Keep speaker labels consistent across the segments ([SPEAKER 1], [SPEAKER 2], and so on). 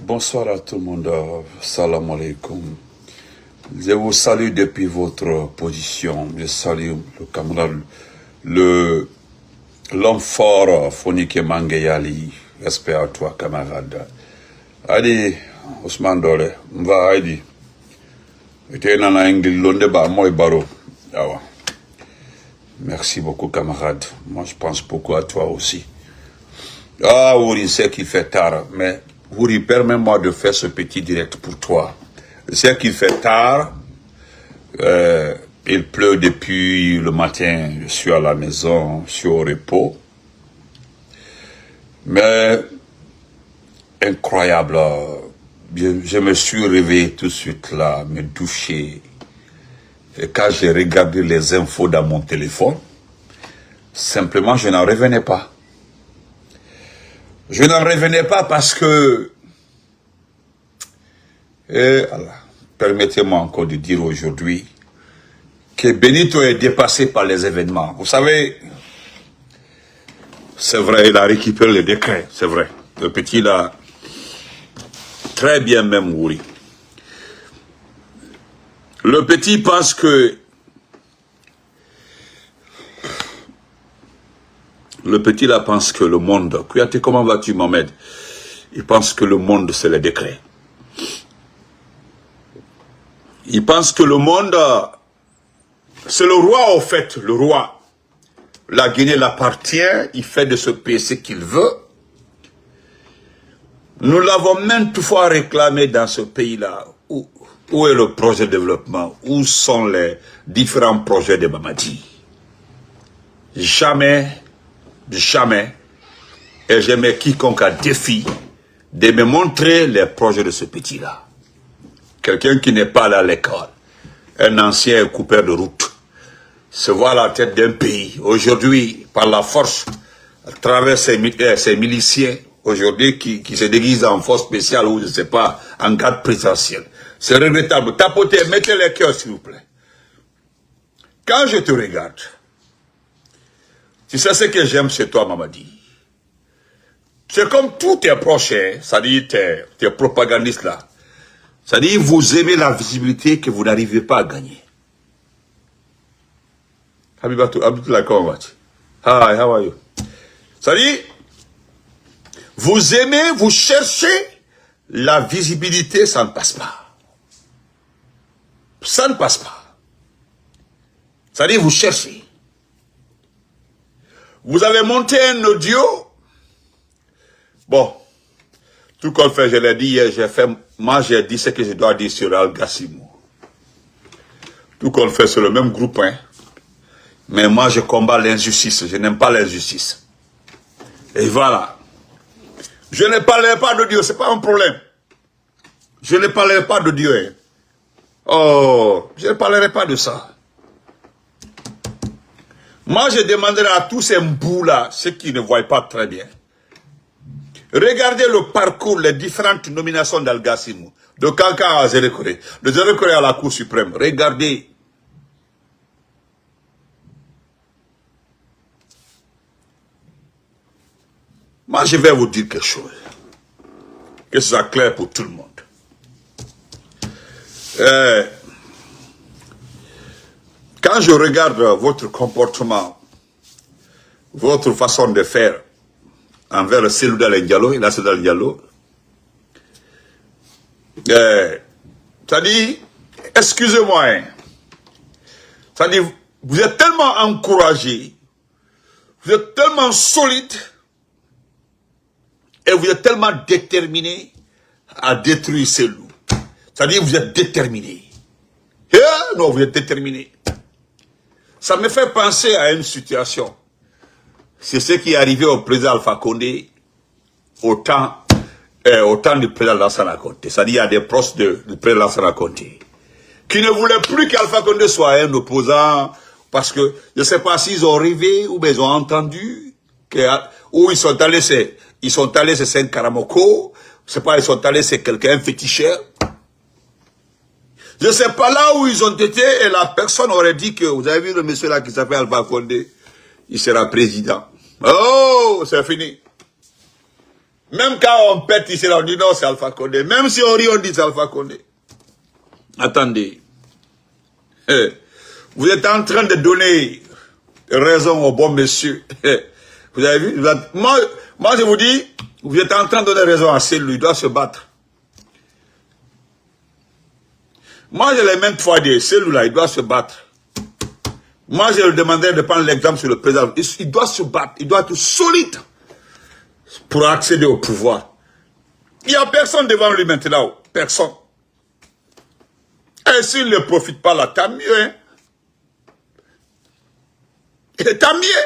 [SPEAKER 1] Bonsoir à tout le monde, salam alaikum. Je vous salue depuis votre position. Je salue le camarade, l'homme fort, Fonike Mangeyali. Respect à toi, camarade. Allez, Ousmane Dole, va, allez. Et nana Ingrid Londe ba moi baro. Ah, merci beaucoup, camarade. Moi, je pense beaucoup à toi aussi. Ah, Ouri sait qu'il fait tard, mais Ouri, permets-moi de faire ce petit direct pour toi. Je sais qu'il fait tard, il pleut depuis le matin, je suis à la maison, je suis au repos. Mais, incroyable, je me suis réveillé tout de suite là, me doucher. Et quand j'ai regardé les infos dans mon téléphone, simplement je n'en revenais pas. Je n'en revenais pas parce que, permettez-moi encore de dire aujourd'hui que Benito est dépassé par les événements. Vous savez, c'est vrai, il a récupéré le décret, c'est vrai. Le petit là, très bien même, oui. Le petit pense que, le petit là pense que le monde, comment vas-tu Mohamed? Il pense que le monde c'est le décret. Il pense que le monde, c'est le roi au fait, le roi. La Guinée l'appartient, il fait de ce pays ce qu'il veut. Nous l'avons maintes fois réclamé dans ce pays-là. Où est le projet de développement? Où sont les différents projets de Mamadi? Jamais, et je mets quiconque à défi de me montrer les projets de ce petit-là. Quelqu'un qui n'est pas allé à l'école, un ancien coupeur de route, se voit à la tête d'un pays, aujourd'hui, par la force, à travers ses miliciens, aujourd'hui, qui se déguisent en force spéciale ou je ne sais pas, en garde présidentielle. C'est regrettable. Tapotez, mettez les cœurs, s'il vous plaît. Quand je te regarde, tu sais ce que j'aime chez toi, Mamadi. C'est comme tous tes proches, c'est-à-dire tes propagandistes là. C'est-à-dire, vous aimez la visibilité que vous n'arrivez pas à gagner. Habibatou, comment vas-tu? Hi, how are you? C'est-à-dire, vous aimez, vous cherchez la visibilité, ça ne passe pas. Ça ne passe pas. C'est-à-dire, vous cherchez. Vous avez monté un audio. Bon. Tout qu'on fait, je l'ai dit hier, moi j'ai dit ce que je dois dire sur Al Gassimou. Tout qu'on fait sur le même groupe, hein. Mais moi je combats l'injustice, je n'aime pas l'injustice. Et voilà. Je ne parlerai pas de Dieu, c'est pas un problème. Je ne parlerai pas de Dieu. Hein. Oh, je ne parlerai pas de ça. Moi je demanderai à tous ces mbous-là, ceux qui ne voient pas très bien. Regardez le parcours, les différentes nominations d'Al Gassimou, de Kanka à Zérekore, de Zérekore à la Cour suprême. Regardez. Moi, je vais vous dire quelque chose. Que ce soit clair pour tout le monde. Quand je regarde votre comportement, votre façon de faire, envers le Seloudal Diallo et la Seloudal Diallo. C'est-à-dire, excusez-moi, hein, c'est-à-dire, vous êtes tellement encouragé, vous êtes tellement solide, et vous êtes tellement déterminé à détruire ces loups. C'est-à-dire, vous êtes déterminé. Non, vous êtes déterminé. Ça me fait penser à une situation. C'est ce qui est arrivé au président Alpha Condé au temps du président Lansana Conté. C'est-à-dire il y a des proches du président Lansana Conté qui ne voulaient plus qu'Alpha Condé soit un opposant parce que je ne sais pas s'ils ont rêvé ou bien ils ont entendu où ils sont allés c'est Saint Karamoko, je ne sais pas, ils sont allés c'est quelqu'un, un féticheur. Je ne sais pas là où ils ont été et la personne aurait dit que vous avez vu le monsieur là qui s'appelle Alpha Condé, il sera président. Oh, c'est fini. Même quand on pète ici, on dit non, c'est Alpha Condé. Même si on rit, on dit c'est Alpha Condé. Attendez. Vous êtes en train de donner raison au bon monsieur. Vous avez vu? Moi, je vous dis, vous êtes en train de donner raison à celui, il doit se battre. Moi, je l'ai même fois dit, celui-là, il doit se battre. Moi, je lui demandais de prendre l'exemple sur le président. Il doit se battre, il doit être solide pour accéder au pouvoir. Il n'y a personne devant lui maintenant, personne. Et s'il ne profite pas là, tant mieux. Hein? Et tant mieux.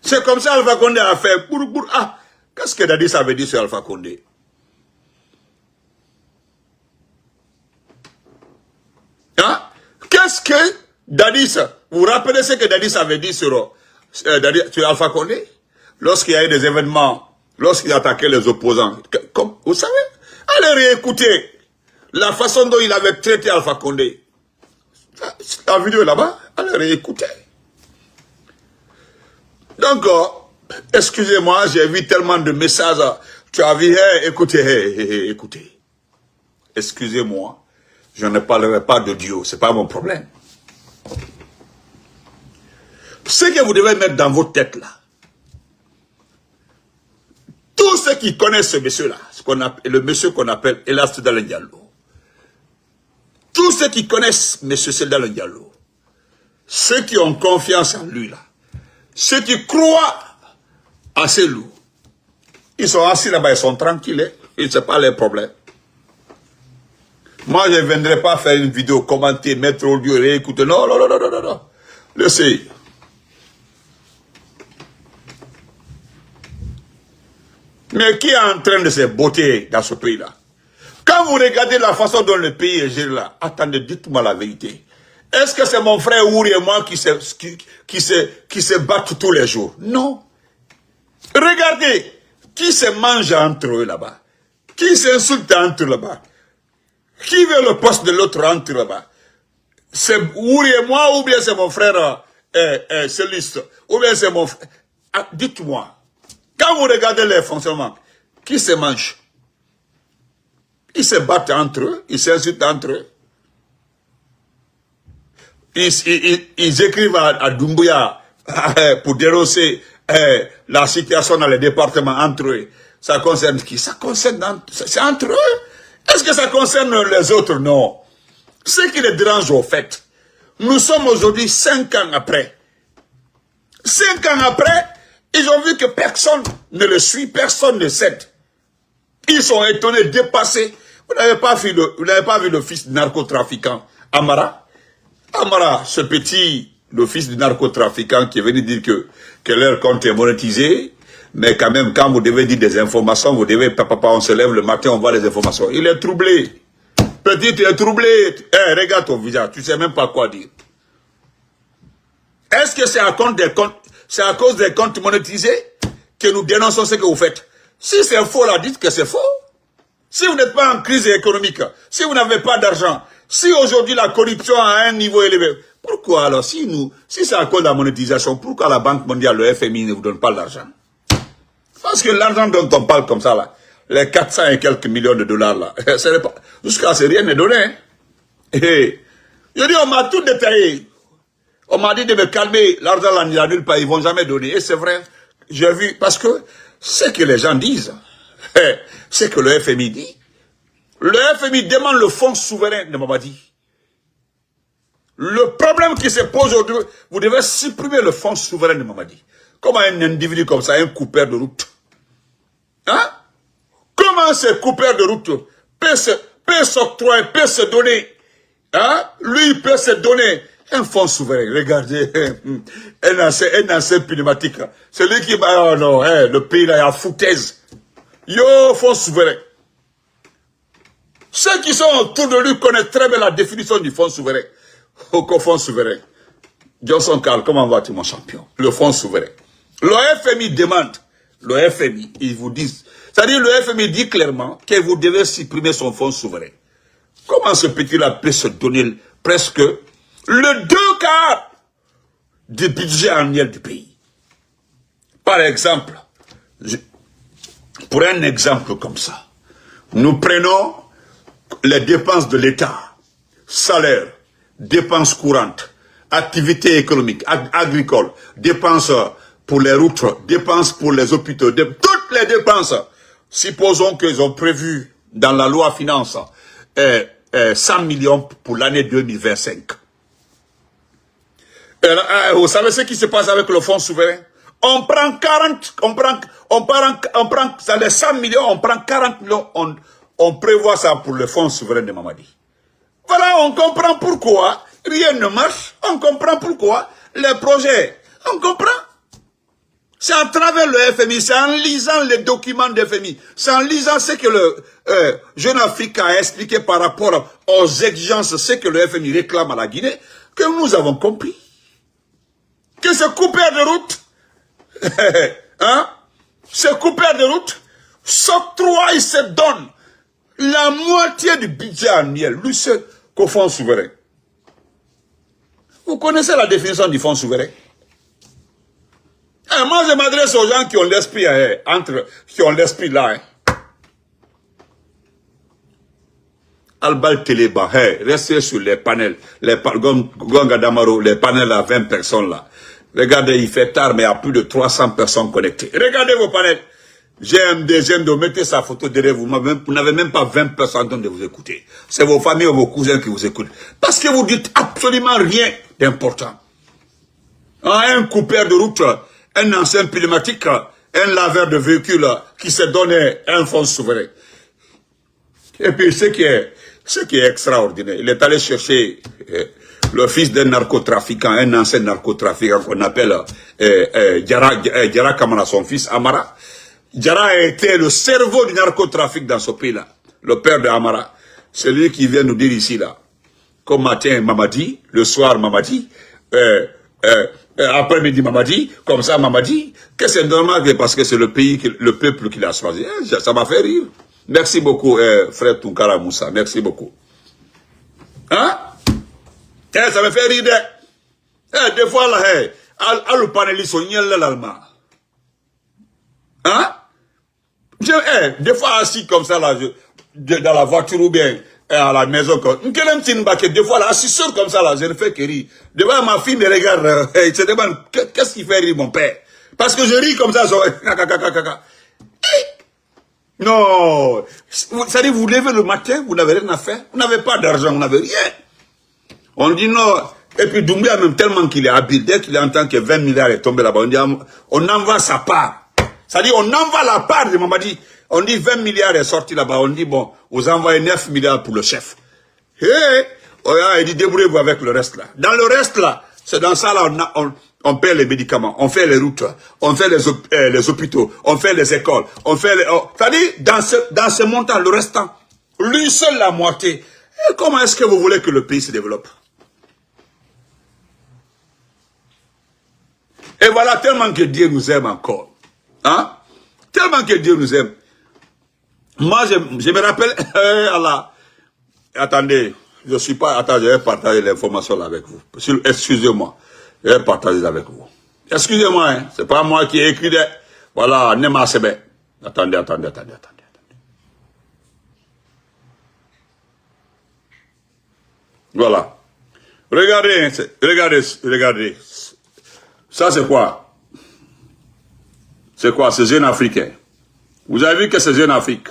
[SPEAKER 1] C'est comme ça Alpha Condé a fait. Ah, qu'est-ce que Dadis avait dit sur Alpha Condé? Hein? Qu'est-ce que Dadis, vous vous rappelez ce que Dadis avait dit sur Alpha Condé? Lorsqu'il y a eu des événements, lorsqu'il attaquait les opposants. Comme, vous savez, allez réécouter la façon dont il avait traité Alpha Condé. La vidéo est là-bas, allez réécouter. Donc, excusez-moi, j'ai vu tellement de messages. Tu as vu, écoutez, écoutez. Excusez-moi, je ne parlerai pas de Dieu, ce n'est pas mon problème. Ce que vous devez mettre dans votre tête là, tous ceux qui connaissent ce monsieur-là, le monsieur qu'on appelle Ella Seydou Diallo, tous ceux qui connaissent M. Seydou Diallo, ceux qui ont confiance en lui là, ceux qui croient à ces loups, ils sont assis là-bas, ils sont tranquilles, ils ne savent pas les problèmes. Moi, je ne viendrai pas faire une vidéo, commenter, mettre au lieu, réécouter. Non, non, non, non, non, non. Laissez. Mais qui est en train de se botter dans ce pays-là? Quand vous regardez la façon dont le pays est géré là, attendez, dites-moi la vérité. Est-ce que c'est mon frère Ouri et moi qui se battent tous les jours? Non. Regardez, qui se mange entre eux là-bas? Qui s'insulte entre eux là-bas? Qui veut le poste de l'autre entre là-bas? C'est Ouri et moi ou bien c'est mon frère Céliste? Ou bien c'est mon frère? Ah, dites-moi. Quand vous regardez les fonctionnements, qui se mange? Ils se battent entre eux, ils s'insultent entre eux. Ils écrivent à Doumbouya pour dénoncer la situation dans les départements entre eux. Ça concerne qui? Ça concerne, c'est entre eux. Est-ce que ça concerne les autres? Non. Ce qui les dérange au fait, nous sommes aujourd'hui 5 ans après. 5 ans après, ils ont vu que personne ne le suit, personne ne cède. Ils sont étonnés, dépassés. Vous n'avez pas vu le fils du narcotrafiquant, Amara? Amara, ce petit, le fils du narcotrafiquant qui est venu dire que leur compte est monétisé, mais quand même, quand vous devez dire des informations, vous devez, papa, on se lève le matin, on voit les informations. Il est troublé. Petit, tu es troublé. Regarde ton visage, tu ne sais même pas quoi dire. Est-ce que c'est à cause des comptes monétisés que nous dénonçons ce que vous faites? Si c'est faux, là, dites que c'est faux. Si vous n'êtes pas en crise économique, si vous n'avez pas d'argent, si aujourd'hui la corruption a un niveau élevé, pourquoi alors, si c'est à cause de la monétisation, pourquoi la Banque mondiale, le FMI ne vous donne pas l'argent? Parce que l'argent dont on parle comme ça, là, les 400 et quelques millions de dollars, là, jusqu'à ce rien n'est donné. Hein. Je dis, on m'a tout détaillé. On m'a dit de me calmer, l'argent là, il n'y a nulle part, ils ne vont jamais donner. Et c'est vrai, j'ai vu, parce que ce que les gens disent, c'est que le FMI dit. Le FMI demande le fonds souverain de Mamadi. Le problème qui se pose aujourd'hui, vous devez supprimer le fonds souverain de Mamadi. Comment un individu comme ça, un coupeur de route, hein? Comment ce coupeur de route peut s'octroyer, peut se donner, hein? Lui peut se donner un fonds souverain. Regardez, un ancien pneumatique. C'est lui qui va, oh non, le pays là est à foutaise. Yo, fonds souverain. Ceux qui sont autour de lui connaissent très bien la définition du fonds souverain. Au fonds souverain. Johnson Carl, comment vas-tu mon champion? Le fonds souverain. Le FMI demande, le FMI, ils vous disent, c'est-à-dire le FMI dit clairement que vous devez supprimer son fonds souverain. Comment ce petit-là peut se donner presque le 2/4 du budget annuel du pays? Par exemple, Pour un exemple comme ça, nous prenons les dépenses de l'État, salaire, dépenses courantes, activités économiques, agricoles, dépenses pour les routes, dépenses pour les hôpitaux, toutes les dépenses. Supposons qu'ils ont prévu dans la loi finance 100 millions pour l'année 2025. Vous savez ce qui se passe avec le fonds souverain? On prend 40, ça les 100 millions, on prend 40 millions, on prévoit ça pour le fonds souverain de Mamadi. Voilà, on comprend pourquoi rien ne marche, on comprend pourquoi les projets, on comprend. C'est à travers le FMI, c'est en lisant les documents de FMI, c'est en lisant ce que le Jeune Afrique a expliqué par rapport aux exigences, ce que le FMI réclame à la Guinée, que nous avons compris. Que ce coupeur de route, hein, ce coupeur de route s'octroie, il se donne la moitié du budget annuel, lui seul, qu'au fonds souverain. Vous connaissez la définition du fonds souverain? Moi, je m'adresse aux gens qui ont l'esprit, qui ont l'esprit là. Albal Téléba, restez sur les panels, Gonga Damaro, les panels à 20 personnes là. Regardez, il fait tard, mais il y a plus de 300 personnes connectées. Regardez vos panels. J'aime, mettez sa photo derrière vous. Vous n'avez même pas 20 personnes en train de vous écouter. C'est vos familles ou vos cousins qui vous écoutent. Parce que vous dites absolument rien d'important. Un coupeur de route, un ancien pneumatique, un laveur de véhicules qui se donnait un fonds souverain. Et puis ce qui est extraordinaire, il est allé chercher le fils d'un narcotrafiquant, un ancien narcotrafiquant qu'on appelle Diarra Kamara, son fils Amara. Diarra a été le cerveau du narcotrafic dans ce pays-là. Le père de Amara. C'est lui qui vient nous dire ici là. Comme matin Mamadi, le soir Mamadi, après-midi Mamadi, comme ça Mamadi, que c'est normal parce que c'est le pays, le peuple qui l'a choisi. Ça m'a fait rire. Merci beaucoup, frère Tunkara Moussa. Merci beaucoup. Hein? Ça me fait rire. Des fois, là, le panéliste, on y est là, l'allemand. Hein? Des fois, assis comme ça, là, dans la voiture ou bien à la maison, des fois, là, assis seul comme ça, là, je ne fais que rire. Des fois, ma fille me regarde, elle se demande, qu'est-ce qui fait rire mon père? Parce que je ris comme ça, non, c'est-à-dire vous levez le matin, vous n'avez rien à faire, vous n'avez pas d'argent, vous n'avez rien. On dit non, et puis Doumbia même tellement qu'il est habile, dès qu'il entend que 20 milliards est tombé là-bas, on dit on envoie sa part. C'est-à-dire on envoie la part de Mamadi, on dit 20 milliards est sorti là-bas, on dit bon, vous envoyez 9 milliards pour le chef. Il dit débrouillez-vous avec le reste là. Dans le reste là, c'est dans ça là, on paie les médicaments, on fait les routes, on fait les hôpitaux, on fait les écoles, on fait les... c'est-à-dire, dans ce montant, le restant, lui seul la moitié. Et comment est-ce que vous voulez que le pays se développe? Et voilà, tellement que Dieu nous aime encore. Hein? Tellement que Dieu nous aime. Moi, je me rappelle... Allah. Attendez, je suis pas... Attendez, je vais partager l'information là avec vous. Excusez-moi. Je vais partager avec vous. Excusez-moi, hein, c'est pas moi qui ai écrit. Voilà, Nema Sebe. Attendez. Voilà. Regardez. Ça, c'est quoi? C'est quoi? C'est Jeune Africain. Vous avez vu que c'est Jeune Afrique.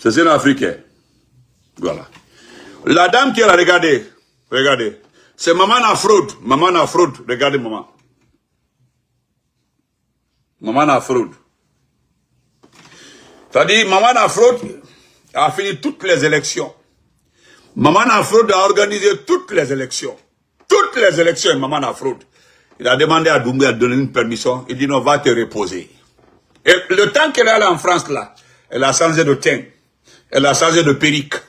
[SPEAKER 1] C'est Jeune Africain. Voilà. La dame qui est là, regardez. C'est Maman Afrod. Regardez maman. Maman Afrod. C'est-à-dire, Maman Afrod a fini toutes les élections. Maman Afrod a organisé toutes les élections. Toutes les élections, Maman Afrod. Il a demandé à Doumbia de donner une permission. Il dit non, va te reposer. Et le temps qu'elle est allée en France, là, elle a changé de teint. Elle a changé de perruque.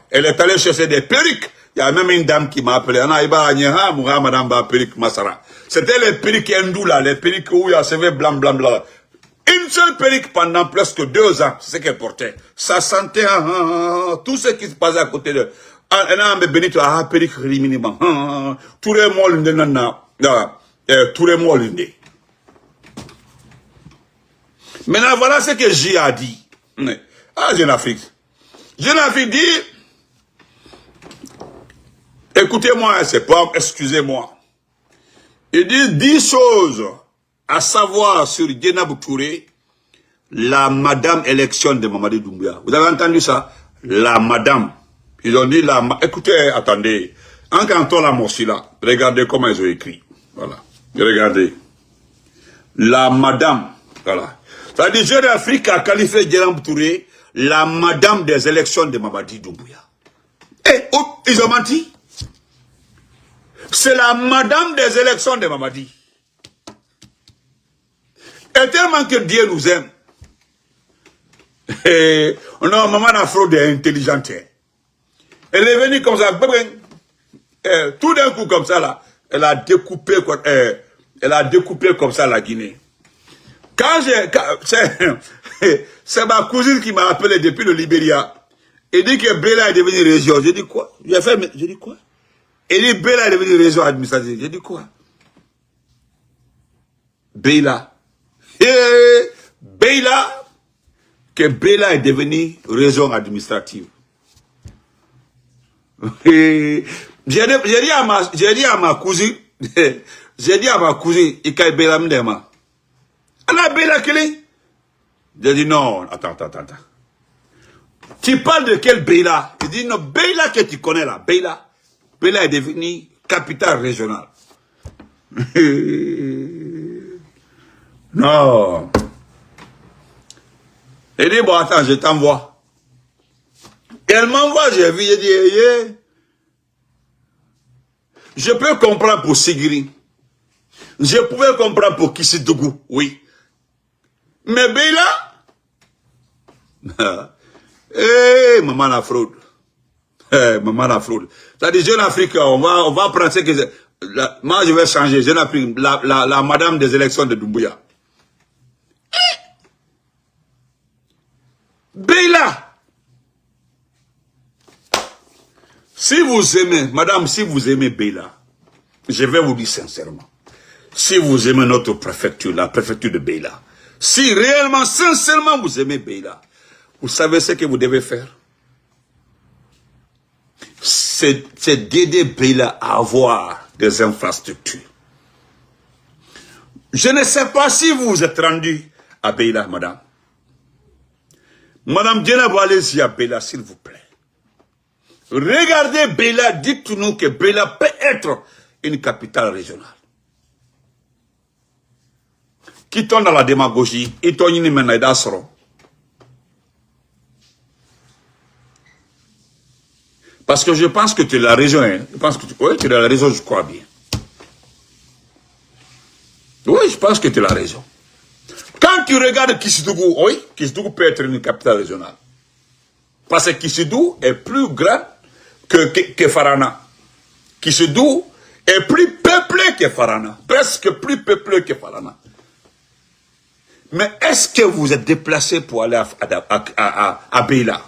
[SPEAKER 1] Elle est allée chercher des perruques. Il y a même une dame qui m'a appelé. C'était les perruques hindous là, les perruques où il y a cheveux blanc. Une seule perruque pendant presque 2 ans, c'est ce qu'elle portait. Ça sentait tout ce qui se passait à côté de... Tout le monde, Maintenant, voilà ce que J a dit. Ah, Jeune Afrique. Jeune Afrique dit, écoutez-moi, c'est pas, excusez-moi. Il dit 10 choses à savoir sur Djenabou Touré, la madame élection de Mamadi Doumbouya. Vous avez entendu ça? La madame. Ils ont dit la... Écoutez, attendez. En canton la morsi là, regardez comment ils ont écrit. Voilà. Regardez. La madame. Voilà. Ça dit, Jeune Afrique a qualifié Djenabou Touré la madame des élections de Mamadi Doumbouya. Et oh, ils ont menti. C'est la madame des élections de Mamadi. Et tellement que Dieu nous aime. Et, non, maman a fraude est intelligente. Elle est venue comme ça. Tout d'un coup comme ça là. Elle a découpé comme ça la Guinée. C'est ma cousine qui m'a appelé depuis le Libéria. Elle dit que Bela est devenue région. J'ai dit quoi? J'ai dit quoi? Elle dit Bela est devenue région administrative. J'ai dit quoi? Bela. Bela. Que Bela est devenue région administrative. J'ai dit à ma cousine, Ikaï Bela Mdema. Elle a Bela Kelly. J'ai dit non, attends. Tu parles de quel Bela? Il dit non, Bela que tu connais là, Bela. Bela est devenu capitale régionale. Non. Il dit bon attends, je t'envoie. Elle m'envoie, j'ai vu, j'ai dit, je peux comprendre pour Sigiri. Je pouvais comprendre pour Kissidougou, oui. Mais Bela, maman la fraude. Maman la fraude. C'est-à-dire, Jeune Afrique, on va prendre ce que moi je vais changer. Jeune Afrique, la madame des élections de Doumbouya. Bela. Si vous aimez, madame, si vous aimez Bela, je vais vous dire sincèrement, si vous aimez notre préfecture, la préfecture de Bela, si réellement, sincèrement vous aimez Bela, vous savez ce que vous devez faire? C'est d'aider Bela à avoir des infrastructures. Je ne sais pas si vous vous êtes rendu à Bela, madame. Madame Djenabou, allez-y à Bela, s'il vous plaît. Regardez Bela, dites-nous que Bela peut être une capitale régionale. Quittons dans la démagogie, et tognini maintenant d'asro. Parce que je pense que tu es la région, hein. Je pense que tu es la région, je crois bien. Oui, je pense que tu es la région. Quand tu regardes Kissidougou, oui, Kissidougou peut être une capitale régionale. Parce que Kissidougou est plus grand que Farana. Kissidougou est plus peuplé que Farana. Presque plus peuplé que Farana. Mais est-ce que vous êtes déplacé pour aller à Bela?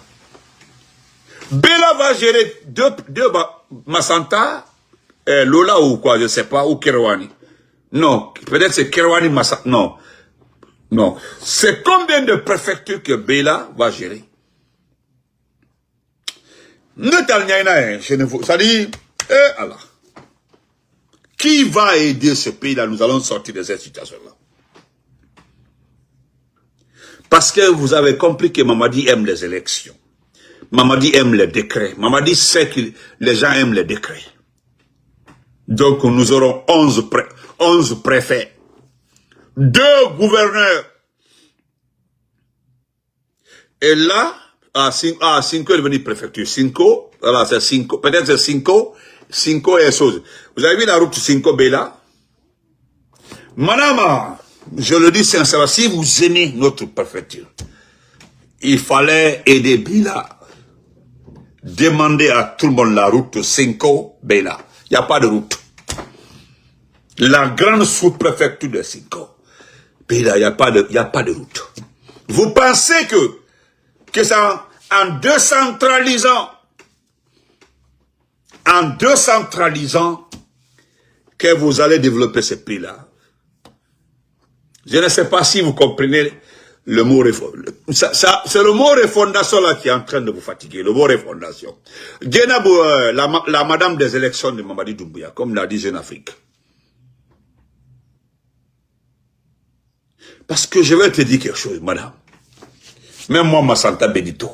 [SPEAKER 1] Bela va gérer deux Massanta, Lola ou quoi, je ne sais pas, ou Kerouani. Non, peut-être c'est Kerouani Massanta. Non. Non. C'est combien de préfectures que Bela va gérer? Ça dit, alors, qui va aider ce pays-là? Nous allons sortir de cette situation-là. Parce que vous avez compris que Mamadi aime les élections. Mamadi aime les décrets. Mamadi sait que les gens aiment les décrets. Donc nous aurons 11 préfets, 2 gouverneurs. Et là, à 5 est devenu préfecture. 5, voilà, c'est 5. Peut-être c'est 5 et chose. Vous avez vu la route 5 Bela? Madame, je le dis sincèrement, si vous aimez notre préfecture, il fallait aider Bela. Demandez à tout le monde la route 5 Bela. Il n'y a pas de route. La grande sous-préfecture de 5 Bela, il n'y a pas de route. Vous pensez que ça, en décentralisant, que vous allez développer ce pays-là. Je ne sais pas si vous comprenez Le mot c'est le mot refondation là qui est en train de vous fatiguer, le mot refondation. Djenabou, la madame des élections de Mamadi Doumbouya, comme l'a dit Jeune Afrique. Parce que je vais te dire quelque chose, madame. Même moi, Massanta Benito,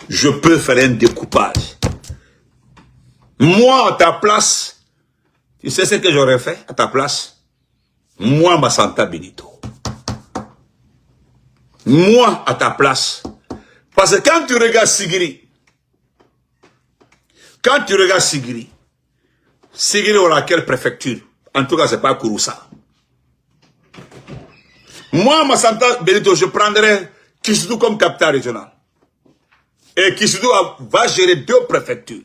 [SPEAKER 1] je peux faire un découpage. Moi, à ta place, tu sais ce que j'aurais fait à ta place? Moi, Massanta Benito. Moi, à ta place. Parce que quand tu regardes Sigiri, Sigiri aura quelle préfecture? En tout cas, c'est pas Kouroussa. Moi, Massanta Benito, je prendrais Kishidou comme capitale régionale. Et Kishidou va gérer 2 préfectures.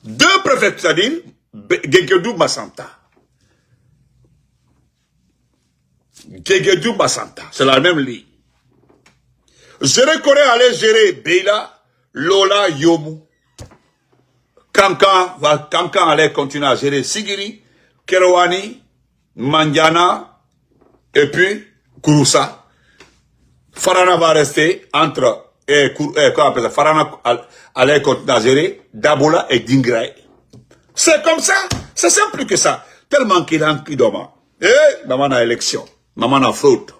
[SPEAKER 1] 2 préfectures, c'est-à-dire Guéguédou Massanta. Guéguédou Massanta, c'est la même ligne. Je reconnais aller gérer Beila, Lola, Yomu. Kankan allait continuer à gérer Sigiri, Kerouani, Mandiana, et puis Kouroussa. Farana va rester entre, Farana allait continuer à gérer Dabola et Dingraï. C'est comme ça, c'est simple que ça. Tellement qu'il a un qui dort. Maman a élection, maman a fraude.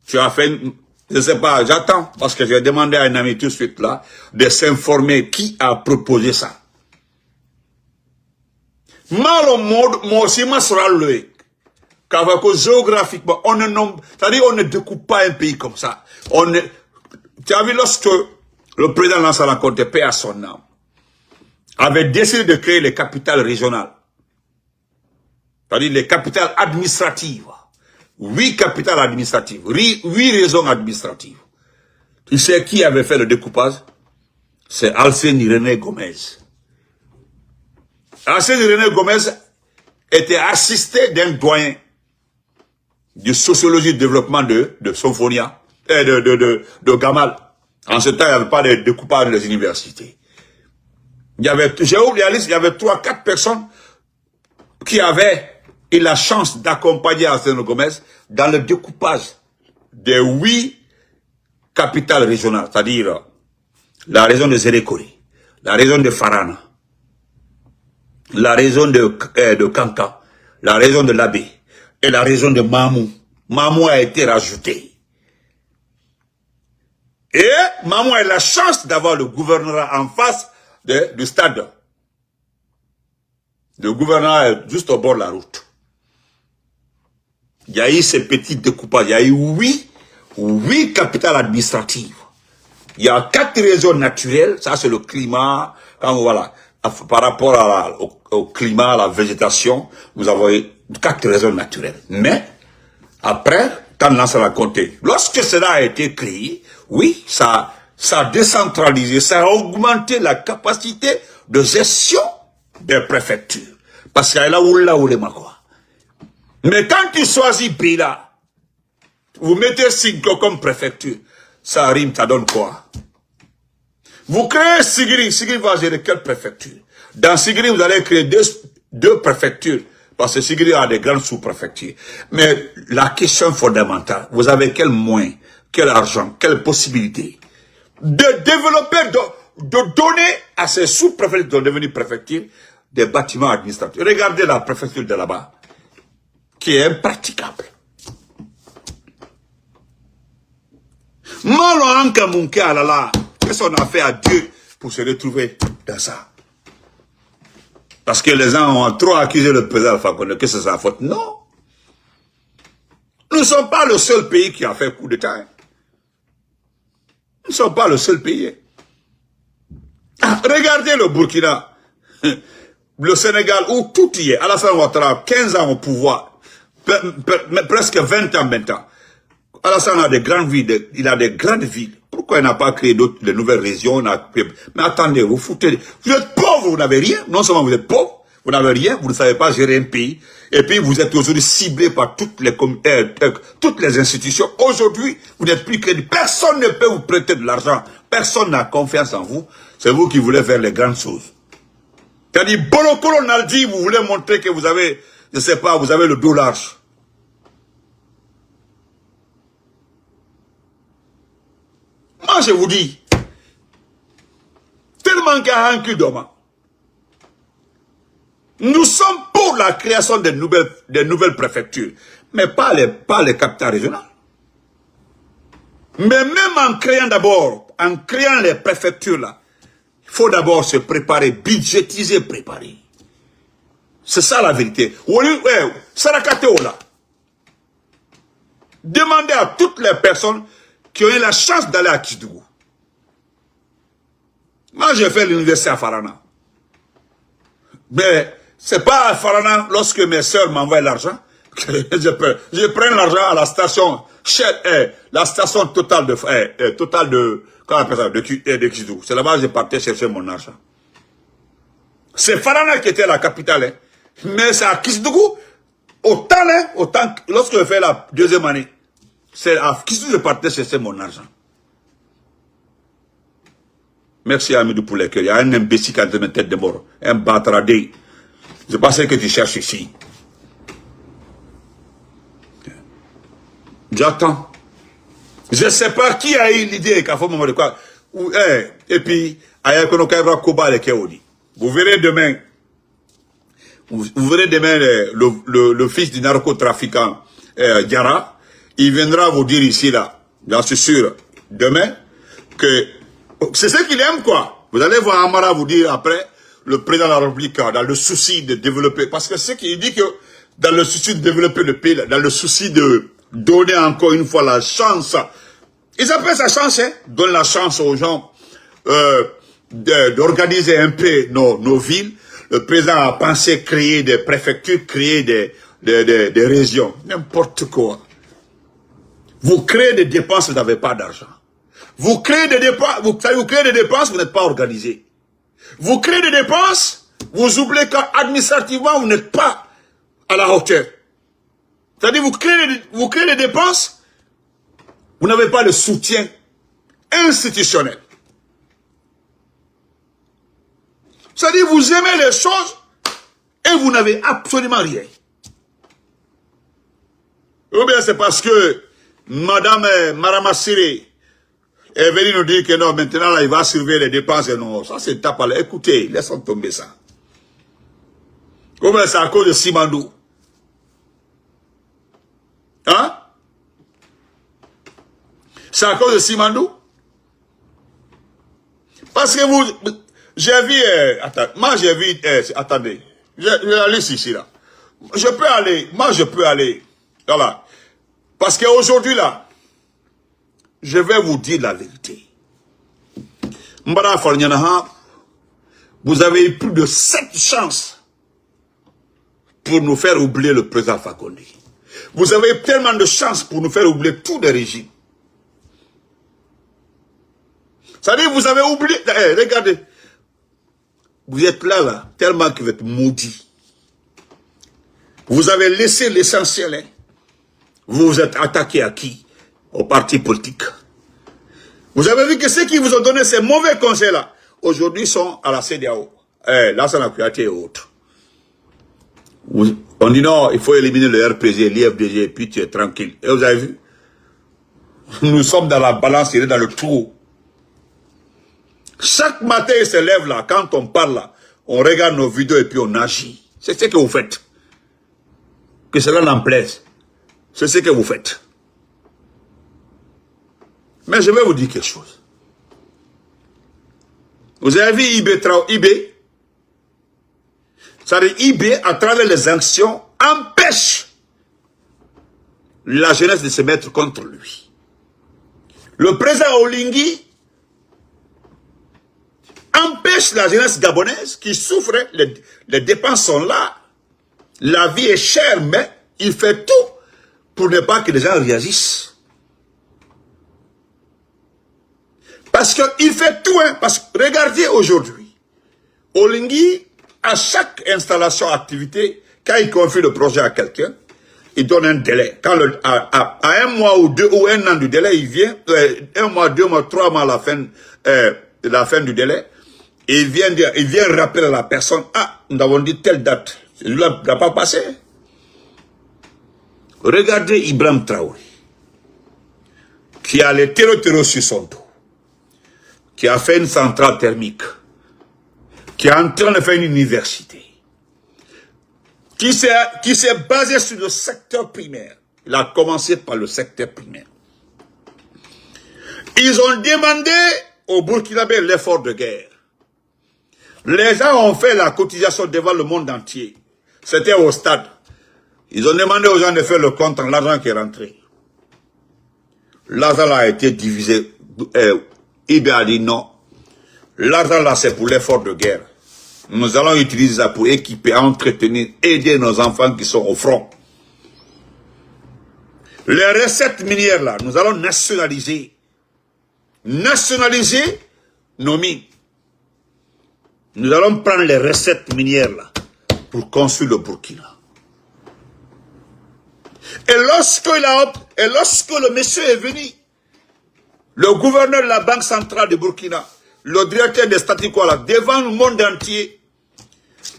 [SPEAKER 1] Tu as fait, je sais pas, j'attends, parce que j'ai demandé à un ami tout de suite là, de s'informer qui a proposé ça. Malo moi aussi, moi sera le géographiquement, c'est-à-dire on ne découpe pas un pays comme ça. Tu as vu lorsque le président Lansana Conté, paix à son âme, avait décidé de créer les capitales régionales. C'est-à-dire les capitales administratives. 8 capitales administratives, 8 régions administratives. Tu sais qui avait fait le découpage? C'est Alceni René Gomez. Alceni René Gomez était assisté d'un doyen de sociologie de développement de Somphonia, de Gamal. En ce temps, il n'y avait pas de découpage des universités. J'ai oublié la liste, il y avait 3-4 personnes qui avaient eu la chance d'accompagner Alceni Gomez dans le découpage des 8 capitales régionales, c'est-à-dire la région de Zérékori, la région de Farana, la région de Kanka, la région de Labé et la région de Mamou. Mamou a été rajouté. Et Mamou a la chance d'avoir le gouverneur en face du stade. Le gouverneur est juste au bord de la route. Il y a eu ces petits découpages. Il y a eu 8 capitales administratives. Il y a 4 régions naturelles. Ça, c'est le climat. Voilà. Par rapport au climat, à la végétation, nous avons eu 4 régions naturelles. Mais, après, tendance à la compter. Lorsque cela a été créé, oui, ça a décentralisé, ça a augmenté la capacité de gestion des préfectures. Parce qu'il y a là où les quoi. Mais quand tu choisis Bila, vous mettez Siglo comme préfecture, ça rime, ça donne quoi? Vous créez Sigiri, Sigiri va gérer quelle préfecture? Dans Sigiri, vous allez créer deux préfectures, parce que Sigiri a des grandes sous-préfectures. Mais la question fondamentale, vous avez quel moyen, quel argent, quelle possibilité de développer, de donner à ces sous-préfectures qui sont devenus préfectures des bâtiments administratifs. Regardez la préfecture de là-bas, qui est impraticable. Malo Anka Munke Alala, qu'est-ce qu'on a fait à Dieu pour se retrouver dans ça? Parce que les gens ont trop accusé le président Alpha Condé que c'est sa faute. Non. Nous ne sommes pas le seul pays qui a fait coup d'État. Nous ne sommes pas le seul pays. Ah, regardez le Burkina, le Sénégal, où tout y est. Alassane Ouattara, 15 ans au pouvoir. Presque 20 ans maintenant. Alassane a des grandes villes, il a des grandes villes. Pourquoi il n'a pas créé de nouvelles régions? Mais attendez, vous foutez. Vous êtes pauvre, vous n'avez rien. Non seulement vous êtes pauvre, vous n'avez rien, vous ne savez pas gérer un pays. Et puis vous êtes aujourd'hui ciblé par toutes les institutions. Aujourd'hui, vous n'êtes plus crédible. Personne ne peut vous prêter de l'argent. Personne n'a confiance en vous. C'est vous qui voulez faire les grandes choses. C'est-à-dire, Bolokolo Naldi, vous voulez montrer que vous avez, je sais pas, vous avez le dos large. Moi, je vous dis, tellement qu'il y a un cul d'homme. Nous sommes pour la création des nouvelles préfectures, mais pas les capitales régionales. Mais même en créant les préfectures là, il faut d'abord se préparer, budgétiser, préparer. C'est ça la vérité. Sarakateo là. Demandez à toutes les personnes qui ont eu la chance d'aller à Kidougou. Moi, j'ai fait l'université à Farana. Mais c'est pas à Farana, lorsque mes sœurs m'envoient l'argent, que je prends l'argent à la station, la station totale de comment on appelle ça, de Kidougou. C'est là-bas que je partais chercher mon argent. C'est Farana qui était la capitale, hein. Mais c'est à Kidougou, autant, lorsque je fais la deuxième année, c'est à Kidougou que je partais chercher mon argent. Merci Amidou pour les cœurs. Il y a un imbécile qui a une tête de mort. Un batradé. Je pensais que tu cherches ici. J'attends. Je ne sais pas qui a eu l'idée qu'à ce moment de quoi. Et puis, vous verrez demain. Vous verrez demain le fils du narcotrafiquant Diarra. Il viendra vous dire ici, là, j'en suis sûr, demain, que c'est ce qu'il aime, quoi. Vous allez voir Amara vous dire après, le président de la République, dans le souci de développer, parce que c'est qu'il dit que dans le souci de développer le pays, dans le souci de donner encore une fois la chance, ils appellent ça chance, hein, donne la chance aux gens d'organiser un peu nos villes. Le président a pensé créer des préfectures, créer des régions, n'importe quoi. Vous créez des dépenses, vous n'avez pas d'argent. Vous créez des dépenses, vous n'êtes pas organisé. Vous créez des dépenses, vous oubliez qu'administrativement, vous n'êtes pas à la hauteur. C'est-à-dire, vous créez des dépenses, vous n'avez pas de soutien institutionnel. C'est-à-dire, vous aimez les choses et vous n'avez absolument rien. Ou bien c'est parce que Madame Maramassiri est venue nous dire que non, maintenant là, il va surveiller les dépenses. Et non, ça c'est tape à l'air. Écoutez, laissons tomber ça. Ou bien c'est à cause de Simandou. Hein? C'est à cause de Simandou? Parce que vous... J'ai vu... moi j'ai vu... attendez. Je vais aller ici là. Je peux aller. Moi je peux aller. Voilà. Parce qu'aujourd'hui là, je vais vous dire la vérité. Mbara Farnyanaha, vous avez eu plus de 7 chances pour nous faire oublier le président Fakonde. Vous avez eu tellement de chances pour nous faire oublier tous les régimes. C'est-à-dire, vous avez oublié... regardez. Vous êtes là, tellement que vous êtes maudits. Vous avez laissé l'essentiel. Hein. Vous vous êtes attaqué à qui? Aux partis politiques. Vous avez vu que ceux qui vous ont donné ces mauvais conseils-là, aujourd'hui sont à la CEDEAO. Lassana Kouyaté et autres. On dit non, il faut éliminer le RPG, l'IFDG, et puis tu es tranquille. Et vous avez vu? Nous sommes dans la balance, il est dans le trou. Chaque matin, il se lève là, quand on parle là, on regarde nos vidéos et puis on agit. C'est ce que vous faites. Que cela n'en plaise. C'est ce que vous faites. Mais je vais vous dire quelque chose. Vous avez vu IB? C'est-à-dire IB, à travers les actions, empêche la jeunesse de se mettre contre lui. Le président Olingi empêche la jeunesse gabonaise qui souffre, les dépenses sont là, la vie est chère, mais il fait tout pour ne pas que les gens réagissent. Parce qu'il fait tout, hein, parce que regardez aujourd'hui, Olingi, à chaque installation, activité, quand il confie le projet à quelqu'un, il donne un délai. Quand à 1 mois ou 2 ou 1 an du délai, il vient, 1 mois, 2 mois, 3 mois à la fin du délai, et il vient rappeler à la personne, ah, nous avons dit telle date, celui-là n'a pas passé. Regardez Ibrahim Traoré, qui a les terreaux sur son dos. qui a fait une centrale thermique, qui est en train de faire une université, qui s'est basé sur le secteur primaire. Il a commencé par le secteur primaire. Ils ont demandé au Burkinabé l'effort de guerre. Les gens ont fait la cotisation devant le monde entier. C'était au stade. Ils ont demandé aux gens de faire le compte en l'argent qui est rentré. L'argent a été divisé. IB a dit non. L'argent là, c'est pour l'effort de guerre. Nous allons utiliser ça pour équiper, entretenir, aider nos enfants qui sont au front. Les recettes minières là, nous allons nationaliser. Nationaliser nos mines. Nous allons prendre les recettes minières là pour construire le Burkina. Et lorsque le monsieur est venu, le gouverneur de la Banque centrale du Burkina, le directeur des statu quo là, devant le monde entier,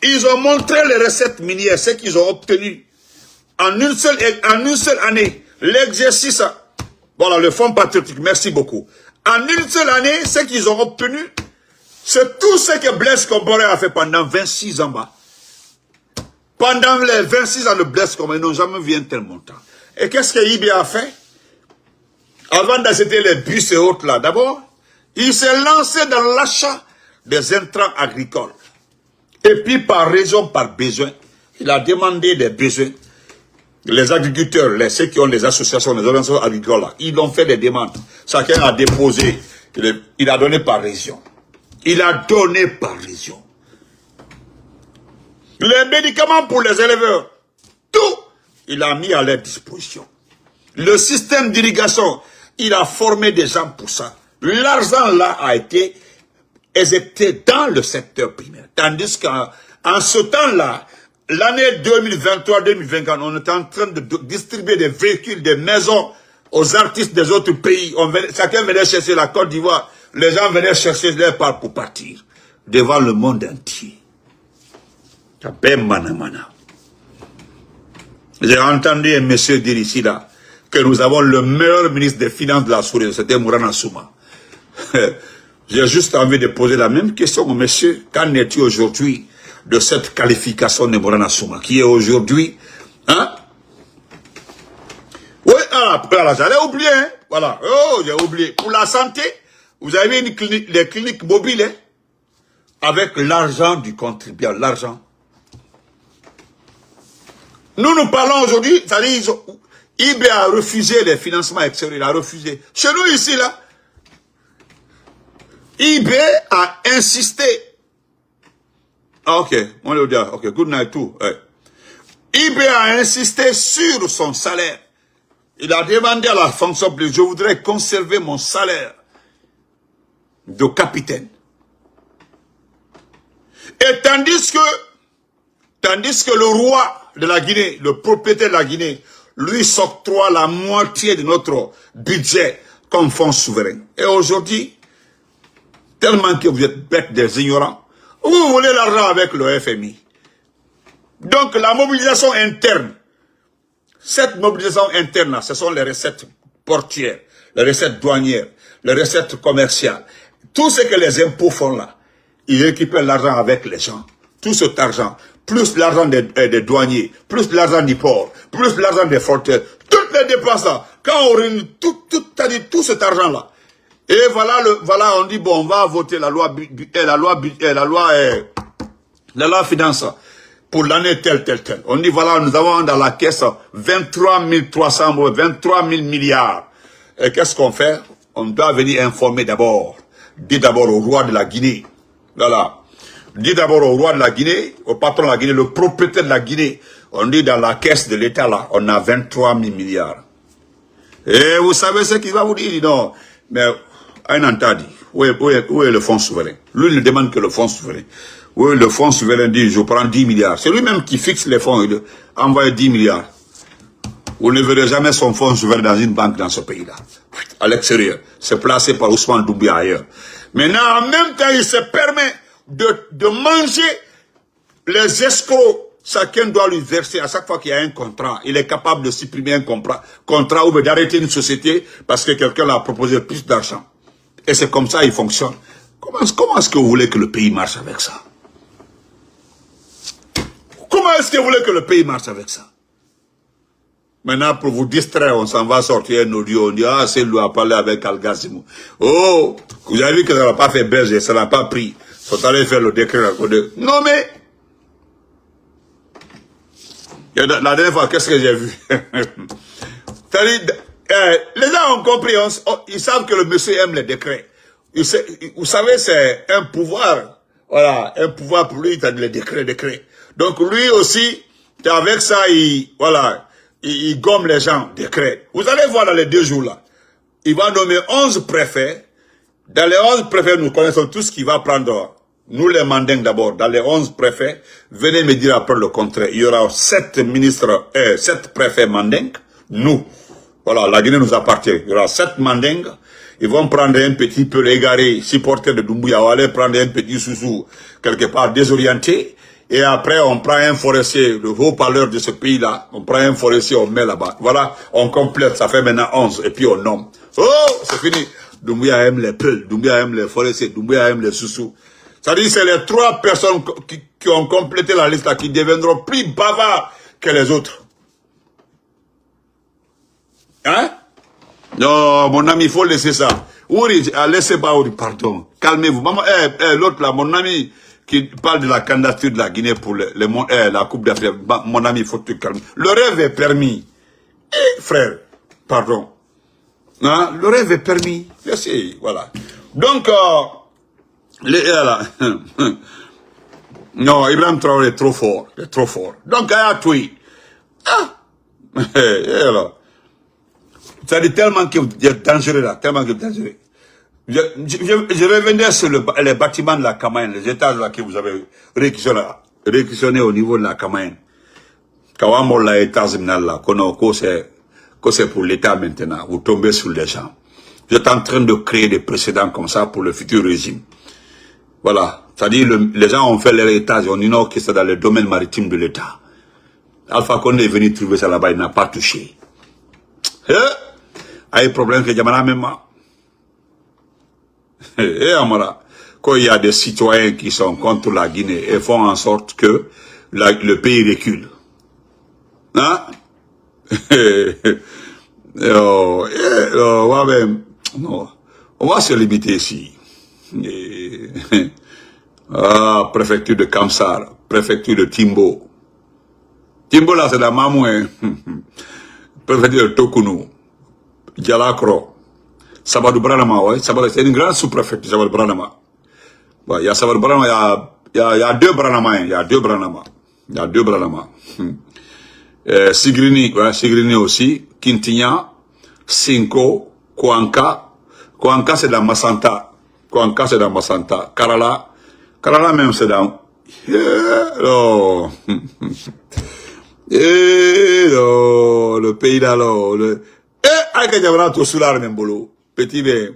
[SPEAKER 1] ils ont montré les recettes minières, ce qu'ils ont obtenu en une seule année. L'exercice, voilà, le fonds patriotique, merci beaucoup. En une seule année, ce qu'ils ont obtenu, c'est tout ce que Blaise Compaoré a fait pendant 26 ans. Pendant les 26 ans de Blaise Compaoré, ils n'ont jamais vu un tel montant. Et qu'est-ce que IB a fait? Avant d'acheter les bus et autres là, d'abord, il s'est lancé dans l'achat des intrants agricoles. Et puis par raison, par besoin, il a demandé des besoins. Les agriculteurs, ceux qui ont les associations, les organisations agricoles, là, ils ont fait des demandes. Chacun a déposé, il a donné par région. Il a donné par région. Les médicaments pour les éleveurs, tout, il a mis à leur disposition. Le système d'irrigation, il a formé des gens pour ça. L'argent là a été éjecté dans le secteur primaire. Tandis qu'en ce temps-là, l'année 2023-2024, on était en train de distribuer des véhicules, des maisons aux artistes des autres pays. Chacun venait chercher la Côte d'Ivoire. Les gens venaient chercher leur part pour partir devant le monde entier. J'ai entendu un monsieur dire ici là que nous avons le meilleur ministre des Finances de la sous-région, c'était Mourana Souma. J'ai juste envie de poser la même question au monsieur. Qu'en es-tu aujourd'hui de cette qualification de Mourana Souma, qui est aujourd'hui, hein? Oui, voilà, j'allais oublier, hein? Voilà, oh, j'ai oublié. Pour la santé, vous avez une clinique, les cliniques mobiles, hein? Avec l'argent du contribuable, l'argent. Nous parlons aujourd'hui, c'est-à-dire, IB a refusé les financements extérieurs, il a refusé. Chez nous ici, là, IB a insisté. Ah, ok, on le dit, ok, good night too. Ouais. IB a insisté sur son salaire. Il a demandé à la fonction publique, je voudrais conserver mon salaire de capitaine. Et tandis que le roi de la Guinée, le propriétaire de la Guinée, lui s'octroie la moitié de notre budget comme fonds souverain. Et aujourd'hui, tellement que vous êtes bêtes des ignorants, vous voulez l'argent avec le FMI. Donc la mobilisation interne, cette mobilisation interne-là, ce sont les recettes portières, les recettes douanières, les recettes commerciales. Tout ce que les impôts font là, ils récupèrent l'argent avec les gens. Tout cet argent, plus l'argent des douaniers, plus l'argent du port, plus l'argent des frontières, toutes les dépenses là, quand on réunit tout cet argent-là, et voilà, on dit, bon, on va voter la loi finance pour l'année telle. On dit, voilà, nous avons dans la caisse 23 000 milliards. Et qu'est-ce qu'on fait? On doit venir informer d'abord. Dit d'abord au roi de la Guinée. Voilà. Dit d'abord au roi de la Guinée, au patron de la Guinée, le propriétaire de la Guinée. On dit dans la caisse de l'État là, on a 23 000 milliards. Et vous savez ce qu'il va vous dire? Non, mais un entend dit, où est le fonds souverain? Lui, il ne demande que le fonds souverain. Oui, le fonds souverain dit, je prends 10 milliards. C'est lui-même qui fixe les fonds, il envoie 10 milliards. Vous ne verrez jamais son fonds souverain dans une banque dans ce pays-là. À l'extérieur. C'est placé par Ousmane Doumbia ailleurs. Maintenant, en même temps, il se permet de manger les escrocs. Chacun doit lui verser à chaque fois qu'il y a un contrat. Il est capable de supprimer un contrat ou d'arrêter une société parce que quelqu'un l'a proposé plus d'argent. Et c'est comme ça qu'il fonctionne. Comment est-ce que vous voulez que le pays marche avec ça? Comment est-ce que vous voulez que le pays marche avec ça? Maintenant, pour vous distraire, on s'en va sortir un audio. On dit, ah, c'est lui a parlé avec Al-Gassimou. Oh, vous avez vu que ça n'a pas fait berger, ça n'a pas pris. Ils sont allés faire le décret. Non, mais... La dernière fois, qu'est-ce que j'ai vu? C'est-à-dire, les gens ont compris, ils savent que le monsieur aime les décrets. Vous savez, c'est un pouvoir. Voilà, un pouvoir pour lui, il a les décrets. Donc lui aussi, avec ça, il gomme les gens, décrets. Vous allez voir dans les 2 jours là, il va nommer 11 préfets. Dans les 11 préfets, nous connaissons tout ce qu'il va prendre. Nous les mandingues d'abord, dans les 11 préfets, venez me dire après le contraire. Il y aura 7 ministres, 7 préfets mandingues, nous. Voilà, la Guinée nous appartient. Il y aura 7 mandingues. Ils vont prendre un petit peu égaré, supporter de Doumbouya, ou aller prendre un petit sous quelque part désorienté. Et après, on prend un forestier, le haut-parleur de ce pays-là. On prend un forestier, on met là-bas. Voilà, on complète, ça fait maintenant 11. Et puis on nomme. Oh, c'est fini. Doumbouya aime les peuls, Doumbouya aime les forestiers, Doumbouya aime les sous-sous. C'est-à-dire c'est les 3 personnes qui ont complété la liste là, qui deviendront plus bavards que les autres. Hein? Non, mon ami, il faut laisser ça. Ouri, laissez pas Ouri, pardon. Calmez-vous. Maman, l'autre là, mon ami qui parle de la candidature de la Guinée pour la Coupe d'Afrique. Mon ami, il faut te calmer. Le rêve est permis. Frère, pardon. Hein? Le rêve est permis. Laissez, voilà. Donc, là. Non, Ibrahim Traoré est trop fort. Il est trop fort. Donc, il y a tweet. Ah! Alors. Ça dit tellement qu'il est dangereux là, tellement qu'il est dangereux. Je revenais sur les bâtiments de la Camargue, les étages là que vous avez réquisitionnés au niveau de la Camargue. Quand la étage là, que c'est pour l'État maintenant, vous tombez sur les gens. Vous êtes en train de créer des précédents comme ça pour le futur régime. Voilà. C'est-à-dire, les gens ont fait leur étage, on ignore que c'est dans le domaine maritime de l'État. Alpha Condé est venu trouver ça là-bas, il n'a pas touché. Il y a un problème que Jamana même. Et Amara, quand il y a des citoyens qui sont contre la Guinée et font en sorte que le pays recule. Hein? On va se limiter ici. Préfecture de Kamsar, préfecture de Timbo. Timbo là c'est la Mamoué. Préfecture de Tokounou. Djalakro. Sabadou Branama, ouais. C'est une grande sous-préfecture, Sabadou Branama. Ouais, il y a Sabadou Branama, il y a 2 Branama, il y a 2 Branama. Il y a 2 Branama. Sigrini, ouais, Sigrini aussi. Kintigna, Cinco, Kouanka. Kouanka c'est dans Massanta. Kouanka c'est dans Massanta. Karala. Karala même c'est dans... Oh. Le pays d'alors. Aïe, que j'avais tout sous l'arme, bolo. Petit bé.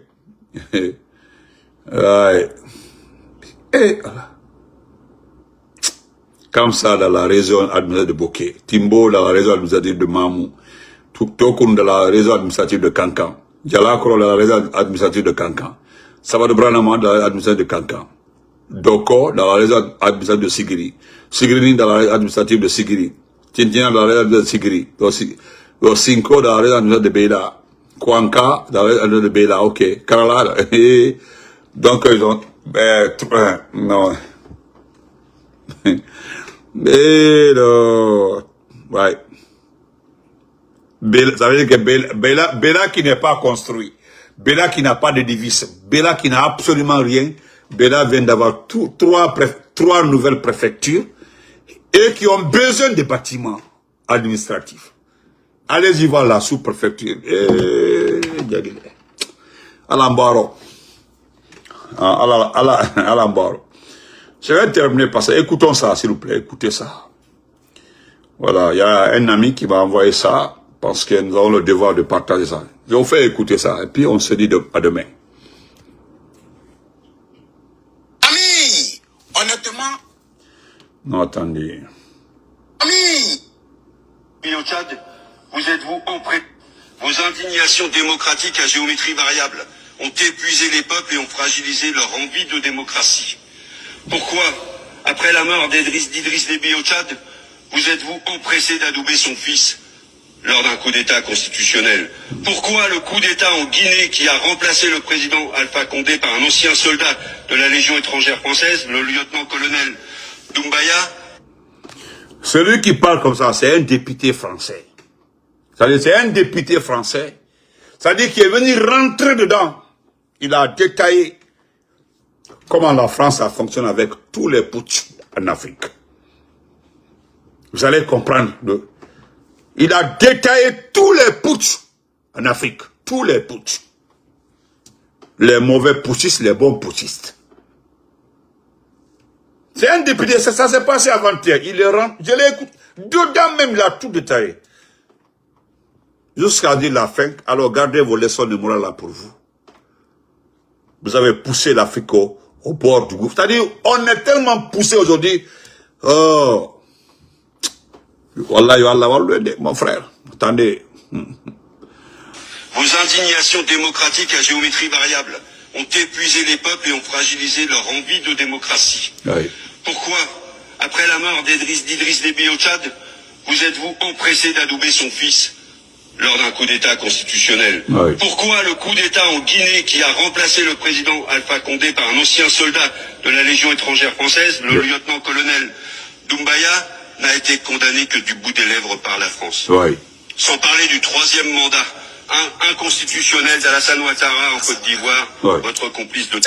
[SPEAKER 1] Comme ça, dans la région administrative de Boké. Timbo, dans la région administrative de Mamou. Tokun, dans la région administrative de Kankan. Djalakro, dans la région administrative de Kankan. Sabadou Branama, dans la région administrative de Kankan. Doko, dans la région administrative de Sigiri. Sigiri, dans la région administrative de Sigiri. Tintina, dans la région administrative de Sigiri. Los 5 dans la région administrative de Beila. Kouanka, dans la région administrative de Beila, ok. Karala, donc ils ont, non. Mais non, ouais. Ça veut dire que Beila qui n'est pas construit, Beila qui n'a pas de devise, Beila qui n'a absolument rien, Beila vient d'avoir 3 nouvelles préfectures et qui ont besoin de bâtiments administratifs. Allez-y voir la sous-préfecture. Alambaro. Alambaro. Je vais terminer par ça. Écoutons ça, s'il vous plaît. Écoutez ça. Voilà, il y a un ami qui m'a envoyé ça parce que nous avons le devoir de partager ça. Je vous fais écouter ça et puis on se dit à demain.
[SPEAKER 2] Ami, honnêtement.
[SPEAKER 1] Non, attendez.
[SPEAKER 2] Ami. Et au Tchad, vous êtes-vous auprès vos indignations démocratiques à géométrie variable ont épuisé les peuples et ont fragilisé leur envie de démocratie. Pourquoi, après la mort d'Idriss Déby au Tchad, vous êtes-vous empressé d'adouber son fils lors d'un coup d'État constitutionnel? Pourquoi le coup d'État en Guinée qui a remplacé le président Alpha Condé par un ancien soldat de la Légion étrangère française, le lieutenant-colonel Doumbaya?
[SPEAKER 1] Celui qui parle comme ça, c'est un député français. C'est un député français. C'est-à-dire qu'il est venu rentrer dedans. Il a détaillé comment la France a fonctionné avec tous les putsch en Afrique. Vous allez comprendre. Il a détaillé tous les putsch en Afrique. Tous les putsch. Les mauvais putschistes, les bons putschistes. C'est un député, ça s'est passé avant-hier. Il est rentré, je l'ai écouté. Dedans même, il a tout détaillé. Jusqu'à dire la fin, alors gardez vos leçons de morale là pour vous. Vous avez poussé l'Afrique au bord du gouffre. C'est-à-dire, on est tellement poussé aujourd'hui. Oh. Wallah, mon frère. Attendez.
[SPEAKER 2] Vos indignations démocratiques à géométrie variable ont épuisé les peuples et ont fragilisé leur envie de démocratie.
[SPEAKER 1] Oui.
[SPEAKER 2] Pourquoi, après la mort d'Idriss Déby au Tchad, vous êtes-vous empressé d'adouber son fils lors d'un coup d'État constitutionnel?
[SPEAKER 1] Oui.
[SPEAKER 2] Pourquoi le coup d'État en Guinée qui a remplacé le président Alpha Condé par un ancien soldat de la Légion étrangère française, le lieutenant-colonel Doumbaya, n'a été condamné que du bout des lèvres par la France?
[SPEAKER 1] Oui.
[SPEAKER 2] Sans parler du troisième mandat inconstitutionnel d'Alassane Ouattara en Côte d'Ivoire,
[SPEAKER 1] Ouais.
[SPEAKER 2] votre complice de...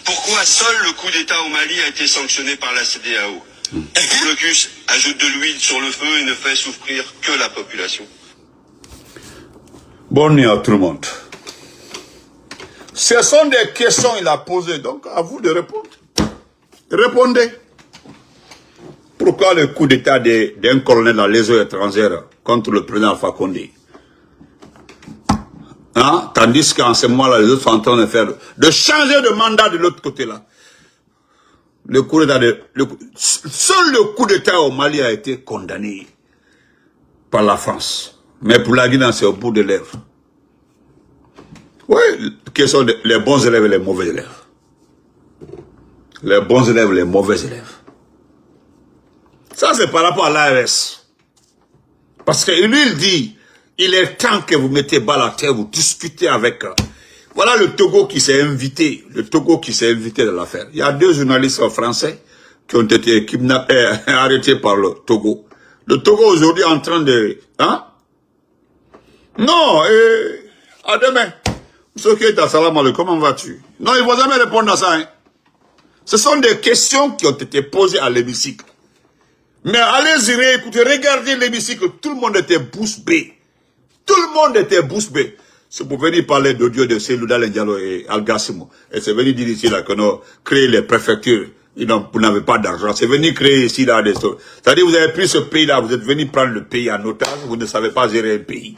[SPEAKER 2] Pourquoi seul le coup d'État au Mali a été sanctionné par la CEDEAO? Le blocus ajoute de l'huile sur le feu et ne fait souffrir que la population.
[SPEAKER 1] Bonne nuit à tout le monde. Ce sont des questions qu'il a posées, donc à vous de répondre. Répondez. Pourquoi le coup d'État d'un colonel de la Légion étrangère contre le président Alpha Condé? Hein? Tandis qu'en ce moment-là, les autres sont en train de changer de mandat de l'autre côté-là. Seul le coup d'État au Mali a été condamné par la France. Mais pour la Guinée, c'est au bout des lèvres. Oui, quels sont les bons élèves et les mauvais élèves? Les bons élèves et les mauvais élèves. Ça, c'est par rapport à l'ARS. Parce que lui, il dit, il est temps que vous mettez balle à terre, vous discutez avec... Voilà le Togo qui s'est invité. Le Togo qui s'est invité dans l'affaire. Il y a 2 journalistes français qui ont été kidnappés, arrêtés par le Togo. Le Togo aujourd'hui est en train de... Hein? Non, à demain. Monsieur Keita, salam alaikum, comment vas-tu? Non, il ne va jamais répondre à ça. Hein. Ce sont des questions qui ont été posées à l'hémicycle. Mais allez-y réécouter, regardez l'hémicycle, tout le monde était bouche bée. Tout le monde était bouche bée. C'est pour venir parler d'audio de Selouda Diallo et Al-Gassimo. Et c'est venu dire ici là qu'on a créé les préfectures. Vous n'avez pas d'argent. C'est venu créer ici là des choses. C'est-à-dire vous avez pris ce pays-là, vous êtes venu prendre le pays en otage, vous ne savez pas gérer un pays.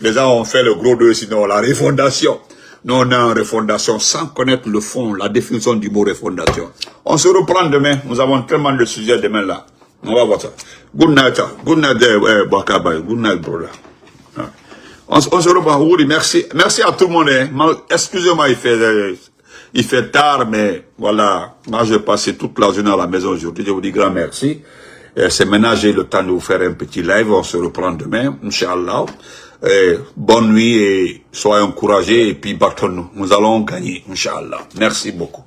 [SPEAKER 1] Les gens ont fait le gros deux, sinon la refondation. Nous on est en refondation sans connaître le fond, la définition du mot refondation. On se reprend demain. Nous avons tellement de sujets demain là. On va voir ça. Good night. Good night, Bakabay. Good night, brother. On se reprend. Oui, merci. Merci à tout le monde. Hein. Excusez-moi, il fait tard, mais voilà. Moi, j'ai passé toute la journée à la maison aujourd'hui. Je vous dis grand merci. C'est maintenant, j'ai le temps de vous faire un petit live. On se reprend demain, Inch'Allah. Bonne nuit et soyons encouragés et puis battons-nous. Nous allons gagner, Inch'Allah. Merci beaucoup.